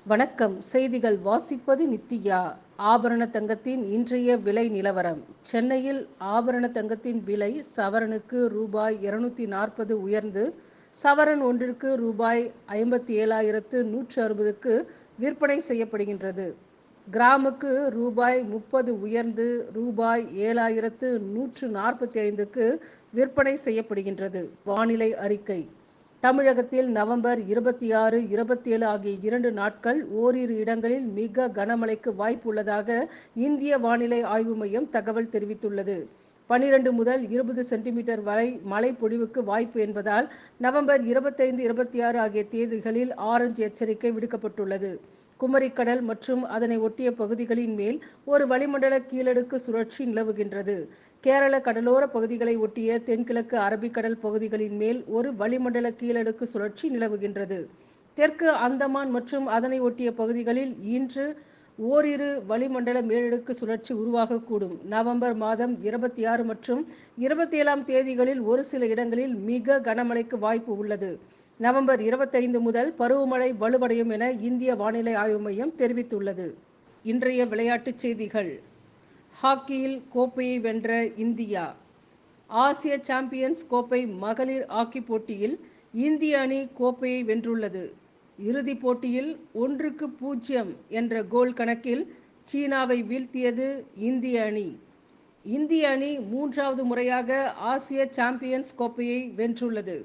வணக்கம். செய்திகள் வாசிப்பது நித்யா. ஆபரண தங்கத்தின் இன்றைய விலை நிலவரம். சென்னையில் ஆபரண தங்கத்தின் விலை சவரனுக்கு ரூபாய் 240 உயர்ந்து சவரன் ஒன்றிற்கு ரூபாய் 57,160க்கு விற்பனை செய்யப்படுகின்றது. கிராமுக்கு ரூபாய் 30 உயர்ந்து ரூபாய் 7,145க்கு விற்பனை செய்யப்படுகின்றது. வானிலை அறிக்கை. தமிழகத்தில் நவம்பர் 26, 27 ஆகிய 2 நாட்கள் ஓரிரு இடங்களில் மிக கனமழைக்கு வாய்ப்பு உள்ளதாக இந்திய வானிலை ஆய்வு மையம் தகவல் தெரிவித்துள்ளது. 12 முதல் 20 சென்டிமீட்டர் வரை மழை பொழிவுக்கு வாய்ப்பு என்பதால் நவம்பர் 25, 26 ஆகிய தேதிகளில் ஆரஞ்சு எச்சரிக்கை விடுக்கப்பட்டுள்ளது. குமரிக்கடல் மற்றும் அதனை ஒட்டிய பகுதிகளின் மேல் ஒரு வளிமண்டல கீழடுக்கு சுழற்சி நிலவுகின்றது. கேரள கடலோர பகுதிகளை ஒட்டிய தென்கிழக்கு அரபிக்கடல் பகுதிகளின் மேல் ஒரு வளிமண்டல கீழடுக்கு சுழற்சி நிலவுகின்றது. தெற்கு அந்தமான் மற்றும் அதனை ஒட்டிய பகுதிகளில் இன்று ஓரிரு வளிமண்டல மேலடுக்கு சுழற்சி உருவாகக்கூடும். நவம்பர் மாதம் 26 மற்றும் 27ஆம் தேதிகளில் ஒரு சில இடங்களில் மிக கனமழைக்கு வாய்ப்பு உள்ளது. நவம்பர் 25 முதல் பருவமழை வலுவடையும் என இந்திய வானிலை ஆய்வு மையம் தெரிவித்துள்ளது. இன்றைய விளையாட்டுச் செய்திகள். ஹாக்கியில் கோப்பையை வென்ற இந்தியா. ஆசிய சாம்பியன்ஸ் கோப்பை மகளிர் ஹாக்கி போட்டியில் இந்திய அணி கோப்பையை வென்றுள்ளது. இறுதிப் போட்டியில் 1-0 என்ற கோல் கணக்கில் சீனாவை வீழ்த்தியது இந்திய அணி. இந்திய அணி 3வது முறையாக ஆசிய சாம்பியன்ஸ் கோப்பையை வென்றுள்ளது.